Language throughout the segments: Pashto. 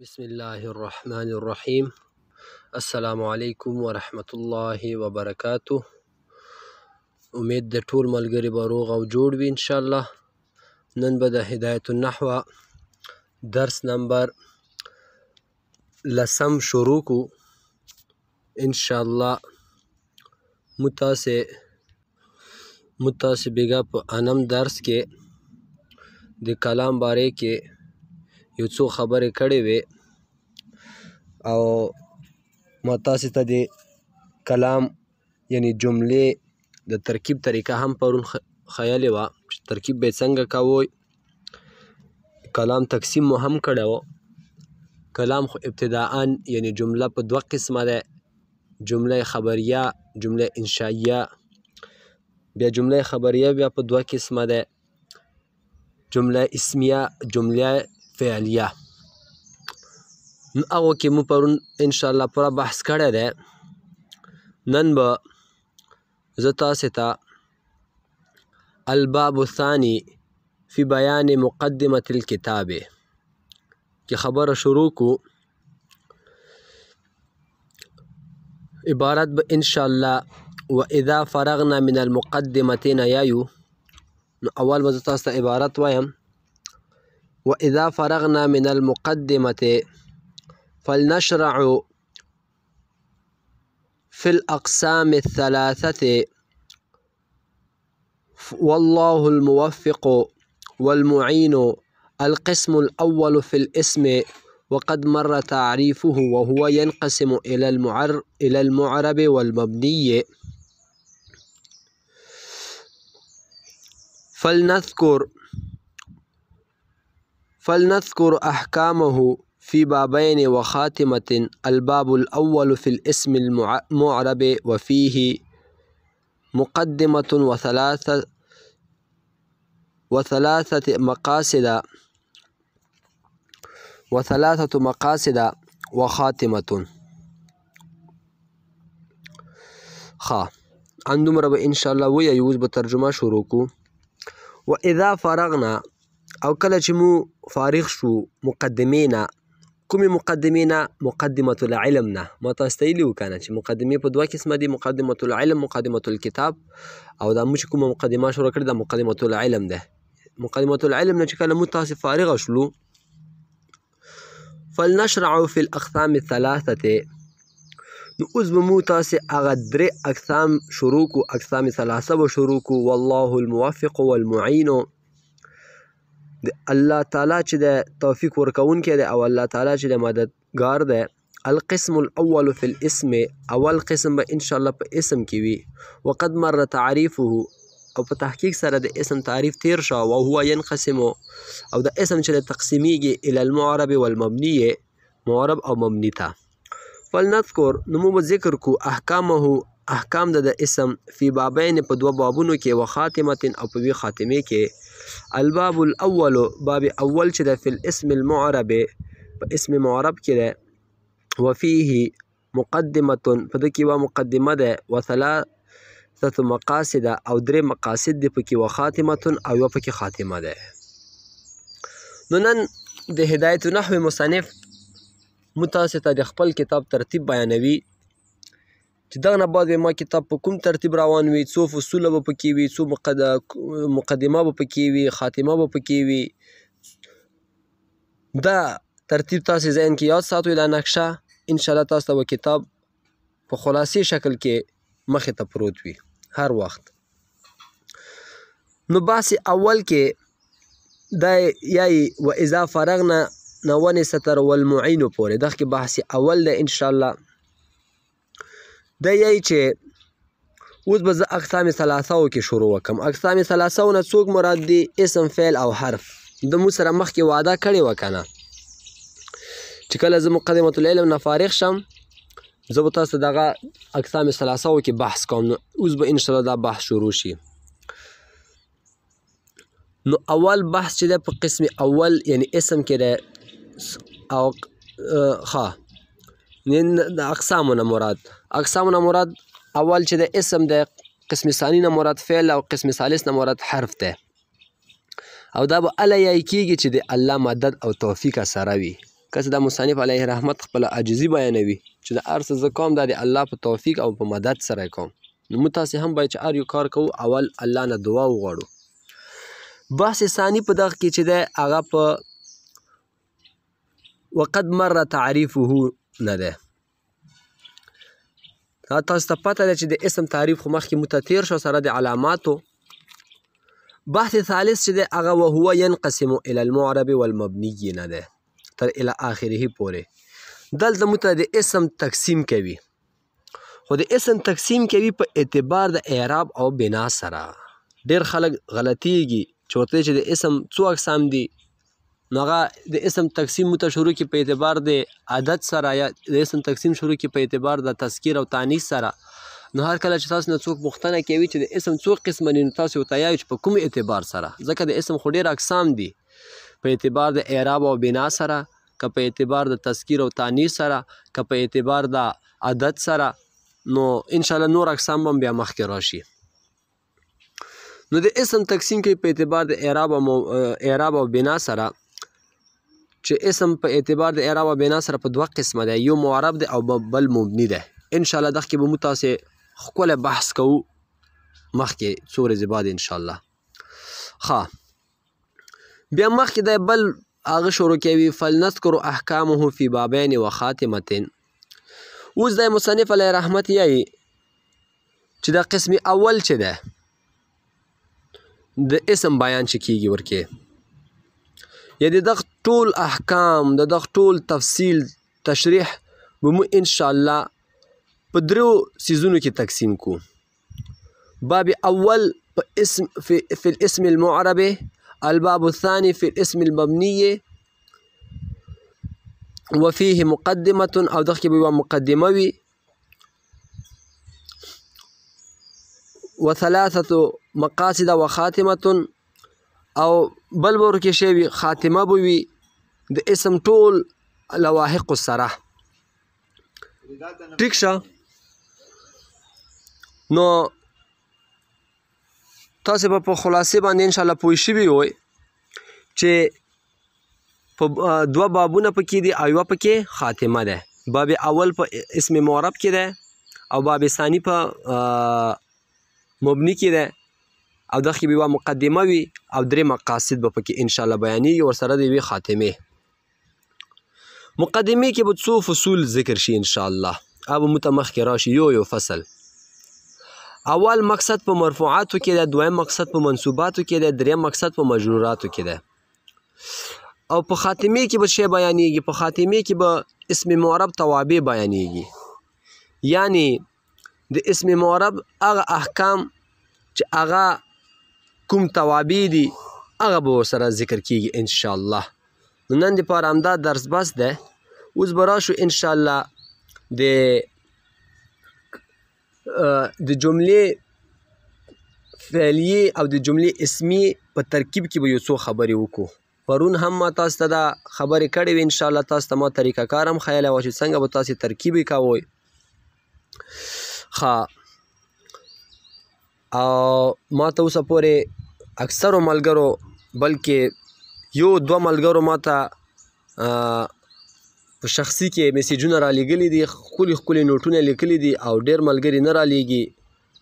بسم الله الرحمن الرحیم. السلام علیکم ورحمت الله وبرکاته. امید د ټول ملګري به روغ او جوړ وي ان شاء الله. نن به د هدایت النحو درس نمبر 10 شروع کو ان شاء الله. متاسې بیگا په انم درس کې د کلام باره کې یو څو خبرې کړې وې او ما تاسې ته د کلام یعنی جملې د ترکیب طریقه هم پرون ښیلې وه چې ترکیب به یې څنګه کوئ. کلام تقسیم مو هم کړی و. کلام خو ابتداءً یعنی جمله په دوه قسمه ده، جمله خبریه، جمله انشائیه. بیا جمله خبریه بیا په دوه قسمه ده، جمله اسمیه، جمله فعلیه. نو هغو کې مو پرون انشاءالله پوره بحث کړی دی. نن به زه تاسې ته الباب الثاني فی بیان مقدمة الکتاب کې خبره شروع کو. عبارت به انشاءالله و اذا فرغنا من المقدمة نه یایو. نو اول به زه تاسو ته عبارت وایم. وإذا فرغنا من المقدمة فلنشرع في الأقسام الثلاثة والله الموفق والمعين. القسم الأول في الاسم وقد مر تعريفه وهو ينقسم إلى المعرب والمبني. فلنذكر أحكامه في بابين وخاتمة. الباب الأول في الاسم المعرب وفيه مقدمة وثلاثة مقاصد وخاتمة. اندومره به انشاءالله ویایو. اوس به ترجمه شروع کو. وإذا فرغنا او کله چې مو فارغ شو مقدمې نه. کومې مقدمې نه؟ مقدمة العلم نه. ما تاسو ته ویلي وو که نه چې مقدمې په دوه قسمه دي، مقدمة العلم، مقدمة الکتاب. او دا موږ چې کومه مقدمه شروع کړې دا مقدمة العلم ده. مقدمة العلم نه چې کله موږ تاسې فارغه شلو فلنشرع في الأقسام الثلاثة. نو اوس به مو تاسې هغه درې اقسام شروع کو، اقسام ثلاثه به شروع کو. والله الموفق والمعین. د الله تعالی چې د توفیق ورکوونکی دی او الله تعالی چې د مددګار دی. القسم الاول في الاسم. اول قسم به انشاءالله په اسم کې وي. وقد مر تعریفه. او په تحقیق سره د اسم تعریف تیر شو. وهو ينقسم. او د اسم چې د تقسیمیږي الى المعرب والمبني، معرب او مبني ته. فلنذکر نو مو به ذکر کو احکامه، احکام د اسم فی بابین په دوه بابونو کې، و خاتمة او په وی خاتمې کې. الباب الاول باب اول چې د فی الاسم المعرب په اسم معرب کې ده. وفيه مقدمة په ده کې یوه مقدمه ده. وثلاثة مقاصد او درې مقاصد دي پکې. و خاتمة او یوه پکې خاتمه ده. نو نن د هدایت نحو مصنف مو تاسې ته د خپل کتاب ترتیب بیانوي چې دغه نه بعد به ما کتاب په کوم ترتیب روان وي، څو فصوله به پکې وي، څو مقدمه به پکې وي، خاتمه به پکې وي. دا ترتیب تاسې ذهن کې یاد ساتئ. دا نقشه انشاءالله تاسو ته به کتاب په خلاصې شکل کې مخې ته پروت وي هر وخت. نو بحث اول کې دا یایي و اذا فرغنا نه ونې تر والمعین پورې. دغه کې بحث اول دی انشاءالله. دا یایي چې اوس به زه اقسام ثلاثهو کې شروع وکړم. اقسام ثلاثهو نه څوک مراد دي؟ اسم، فعل او حرف. د مو سره مخکې وعده کړې وه که نه چې کله زه مقدمة العلم نه فارغ شم زه به تاسو ته دغه اقسام ثلاثهو کې بحث کوم. نو اوس به انشاءالله دا بحث شروع شي. نو اول بحث چې دی په قسم اول یعنی اسم کې دی. او د اقسامو نه مراد اول چې د اسم د قسم ثانی نه مراد فعل او قسم ثالث نه مراد حرف دی. او دا به اله یای کېږي چې د الله مدد او توفیق سره وي. که دا مصنف علیه رحمت خپله عاجزي بیانوي چې د هر څه زه کوم دا د الله په توفیق او په مدد سره کوم. نو موږ تاسې هم باید چې هر یو کار کوو اول الله نه دعا وغواړو. بحث ثاني په دغه کې چې دی هغه په وقد مر تعریفه نه دی. تاسو ته پته ده چې د اسم تعریف خو مخکې موږ ته تېر شو سره د علاماتو. بحث ثالث چې دی هغه وهو ينقسم الى المعرب والمبني نه دی تر الى آخره پورې. دلته موږ ته د اسم تقسیم کوي، خو د اسم تقسیم کوي په اعتبار د اعراب او بنا سره. ډېر خلک غلطیږي چې ورته چې د اسم څو اقسام دي، نو هغه د اسم تقسیم موږ ته شروع کړي په اعتبار د عدد سره، یا د اسم تقسیم شروع کړي په اعتبار د تذکیر او تانیث سره. نو هر کله چې تاسو نه څوک پوښتنه کوي چې د اسم څو قسمه دي، نو تاسو ورته وایئ چې په کوم اعتبار سره، ځکه د اسم خو ډېر اقسام دي، په اعتبار د اعراب او بنا سره، که په اعتبار د تذکیر او تانیث سره، که په اعتبار د عدد سره. نو انشاءالله نور اقسام هم بیا مخکې راشي. نو د اسم تقسیم کوي په اعتبار د اعراب او بنا سره، چې اسم په اعتبار د اعراب او بنا سره په دوه قسمه دی، یو معرب دی او بل مبني دی. انشاءالله دغه کې به موږ تاسې ښکلی بحث کوو مخکې څو ورځې بعد انشاءالله. ښه، بیا مخکې دی بل هغه شروع کوي فلنذکر احکامه فی بابین و خاتمتین. اوس دی مصنف علیه رحمت یایي چې دا قسم اول چې دی د اسم بیان چې کیږي ورکې، یا د دغه ټول احکام د دغه ټول تفصیل تشریح به مو انشاءالله په دریو سیزونو کې تقسیم کو. باب اول فی الاسم المعرب، الباب الثاني في الاسم المبني وفيه مقدمة او دغه کې به یوه مقدمه وي، وثلاثة مقاصد وخاتمة، او بل به ورکې شی وي خاتمه به وي د اسم ټول لواحق سره. ټیک شه، نو تاسې به په خلاصې باندې انشاءالله پوه شوي وئ چې په دوه بابونه پکې دي او یوه پکې خاتمه ده. باب اول په اسم معرب کې ده او باب ثانی په مبني کې ده، او دغه کې به یوه مقدمه وي او درې مقاصد به پکې انشاءالله بیانېږي ورسره د یوې خاتمې. مقدمې کې به څو فصول ذکر شي انشاءالله، هغه به موږ ته مخکې راشي یو یو فصل. اول مقصد په مرفوعاتو کې ده، دویم مقصد په منصوباتو کې ده، دریم مقصد په مجروراتو کې ده. او په خاتمې کې به شی بیانېږي، په خاتمې کې به اسم معرب توابع بیانېږي، یعنی د اسم معرب هغه احکام چې هغه کوم توابع دي هغه به ورسره ذکر کېږي انشاءالله. نو نن دپاره همدا درس بس ده. اوس به راشو انشاءالله د جملې فعلیې او د جملې اسمي په ترکیب کې به یو څو خبرې وکړو. پرون هم ما تاسو ته دا خبرې کړې وې، انشاءالله تاسو ته ما طریقه کار هم ښیلی وه چې څنګه به تاسې ترکیب یې کوئ. ښه، او ما ته اوسه پورې اکثرو ملګرو بلکې یو دوه ملګرو ما ته په شخصي کې میسیجونه رالیږلي دي، ښکلي ښکلي نوټونه لیکلي دي، او ډېر ملګري نه رالیږي.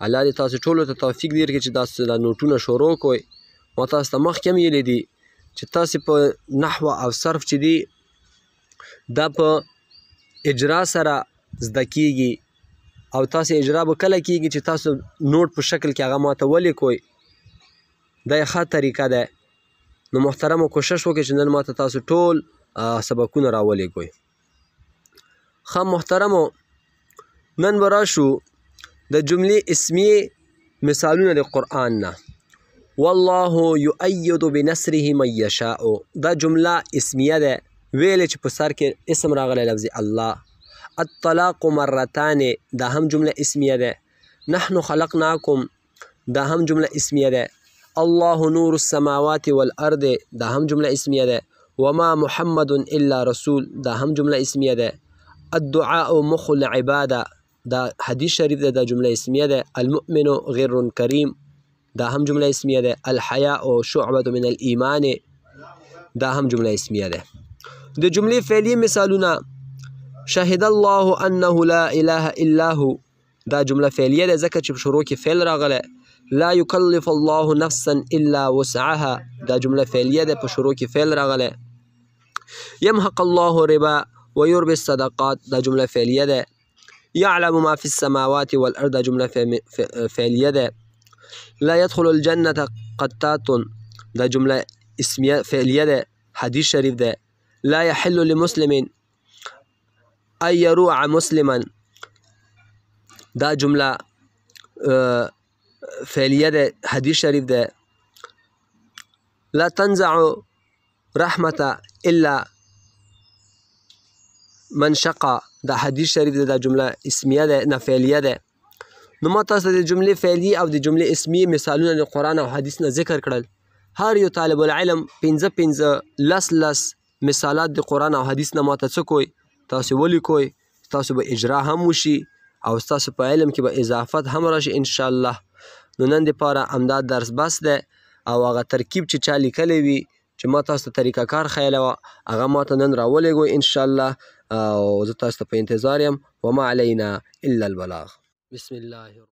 الله دې تاسو ټولو ته توفیق درکړي چې تاسو دا نوټونه شروع کړئ. ما تاسو ته مخکې هم ویلي دي چې تاسې په نحوه او صرف چې دي دا په اجرا سره زده کیږي، او تاسې اجرا به کله کیږي چې تاسو نوټ په شکل کې هغه ما ته ولیکئ. دا یې ښه طریقه ده. نو محترمو کوشش وکړئ چې نن ما ته تاسو ټول سبقونه راولیکئ. ښه محترمو، نن به راشو د جملې اسمیې مثالونه د قرآن نه. والله یؤید بنصره من یشاء، دا جمله اسمیه ده، ویلې چې په سر کې اسم راغلی لفظ الله. الطلاق مرتان، دا هم جمله اسمیه ده. نحن خلقناکم، دا هم جمله اسمیه ده. الله نور السماوات والارض، دا هم جمله اسمیه ده. وما محمد الا رسول، دا هم جمله اسمیه ده. الدعاء مخ العباده، دا حدیث شریف ده، دا جمله اسمیه ده. المؤمن غر کریم، دا هم جمله اسمیه ده. الحیاء شعبة من الایمان، دا هم جمله اسمیه ده. د جملې فعلیه مثالونه شهد الله انه لا اله الا هو دا جمله فعلیه ده ځکه چې په شروع کې فعل راغلی. لا یکلف الله نفسا الا وسعها دا جمله فعلیه ده په شروع کې فعل راغلی. یمحق الله الربا ويربي الصدقات دا جمله فعلیه ده. يعلم ما في السماوات والارض دا جمله فعلیه ده. لا يدخل الجنة قطات دا جمله اسمیه فعلیه ده حدیث شریف ده. لا يحل لمسلم ان يروع مسلما دا جمله فعلیه ده حدیث شریف ده. لا تنزع رحمة الا من شقا دا حدیث شریف ده دا جمله اسمیه ده نه فعلیه ده. نو ما تاسو د جملې فعلیه او د جملې اسمیه مثالونه د قرآن او حدیث نه ذکر کړل. هر یو طالب العلم 15 لس مثالات د قرآن او حدیث نه ماته څه کوئ تاسو ولیکئ، تاسو به اجرا هم وشي او ستاسو په علم کې به اضافت هم راشي انشاءالله. نو نن دپاره همدا درس بس دی او هغه ترکیب چې چا لیکلی وي چې ما تاسو ته طریقه کار ښیلی وه هغه ماته نن راولېږئ انشاءالله او زه تاسو ته په انتظار یم. وما علینا الا البلاغ. بسم الله.